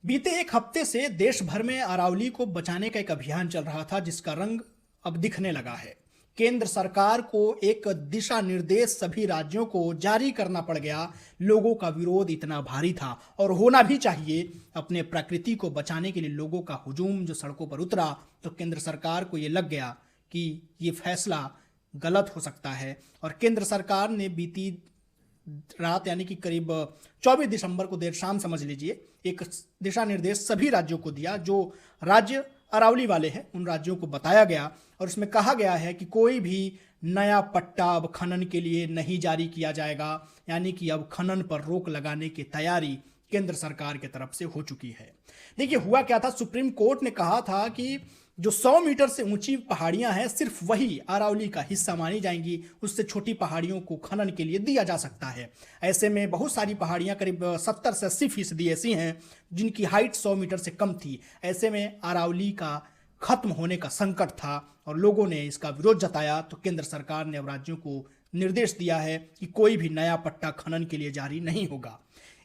बीते एक हफ्ते से देश भर में अरावली को बचाने का एक अभियान चल रहा था, जिसका रंग अब दिखने लगा है। केंद्र सरकार को एक दिशा निर्देश सभी राज्यों को जारी करना पड़ गया। लोगों का विरोध इतना भारी था और होना भी चाहिए। अपने प्रकृति को बचाने के लिए लोगों का हुजूम जो सड़कों पर उतरा, तो केंद्र सरकार को ये लग गया कि ये फैसला गलत हो सकता है। और केंद्र सरकार ने बीती रात यानी कि करीब 24 दिसंबर को देर शाम समझ लीजिए, एक दिशा निर्देश सभी राज्यों को दिया। जो राज्य अरावली वाले हैं उन राज्यों को बताया गया और उसमें कहा गया है कि कोई भी नया पट्टा अब खनन के लिए नहीं जारी किया जाएगा। यानी कि अब खनन पर रोक लगाने की तैयारी केंद्र सरकार की तरफ से हो चुकी है। देखिए, हुआ क्या था, सुप्रीम कोर्ट ने कहा था कि जो 100 मीटर से ऊंची पहाड़ियां हैं सिर्फ वही अरावली का हिस्सा मानी जाएंगी। उससे छोटी पहाड़ियों को खनन के लिए दिया जा सकता है। ऐसे में बहुत सारी पहाड़ियां करीब 70 से 80% ऐसी हैं जिनकी हाइट 100 मीटर से कम थी। ऐसे में अरावली का खत्म होने का संकट था और लोगों ने इसका विरोध जताया। तो केंद्र सरकार ने अब राज्यों को निर्देश दिया है कि कोई भी नया पट्टा खनन के लिए जारी नहीं होगा।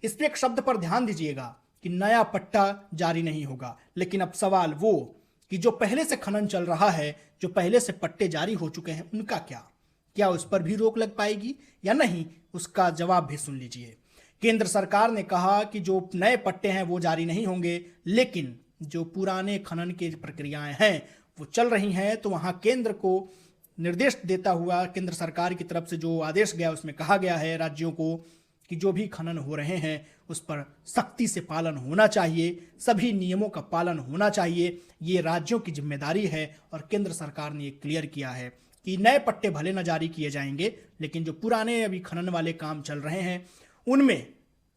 इस पर एक शब्द पर ध्यान दीजिएगा कि नया पट्टा जारी नहीं होगा। लेकिन अब सवाल वो कि जो पहले से खनन चल रहा है, जो पहले से पट्टे जारी हो चुके हैं, उनका क्या उस पर भी रोक लग पाएगी या नहीं, उसका जवाब भी सुन लीजिए। केंद्र सरकार ने कहा कि जो नए पट्टे हैं वो जारी नहीं होंगे, लेकिन जो पुराने खनन की प्रक्रियाएं हैं वो चल रही हैं। तो वहां केंद्र को निर्देश देता हुआ केंद्र सरकार की तरफ से जो आदेश गया उसमें कहा गया है राज्यों को कि जो भी खनन हो रहे हैं उस पर सख्ती से पालन होना चाहिए, सभी नियमों का पालन होना चाहिए। ये राज्यों की जिम्मेदारी है और केंद्र सरकार ने ये क्लियर किया है कि नए पट्टे भले न जारी किए जाएंगे, लेकिन जो पुराने अभी खनन वाले काम चल रहे हैं उनमें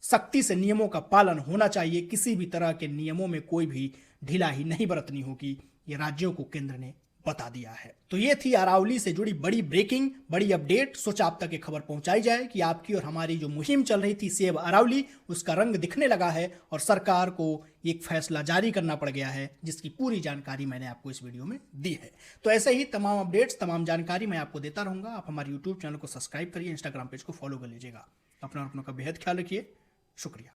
सख्ती से नियमों का पालन होना चाहिए। किसी भी तरह के नियमों में कोई भी ढिलाई नहीं बरतनी होगी। ये राज्यों को केंद्र ने बता दिया है। तो ये थी अरावली से जुड़ी बड़ी ब्रेकिंग, बड़ी अपडेट। सोचा आप तक ये खबर पहुंचाई जाए कि आपकी और हमारी जो मुहिम चल रही थी सेव अरावली, उसका रंग दिखने लगा है और सरकार को एक फैसला जारी करना पड़ गया है, जिसकी पूरी जानकारी मैंने आपको इस वीडियो में दी है। तो ऐसे ही तमाम अपडेट्स, तमाम जानकारी मैं आपको देता रहूंगा। आप हमारे यूट्यूब चैनल को सब्सक्राइब करिए, इंस्टाग्राम पेज को फॉलो कर लीजिएगा। अपना और अपनों का बेहद ख्याल रखिए। शुक्रिया।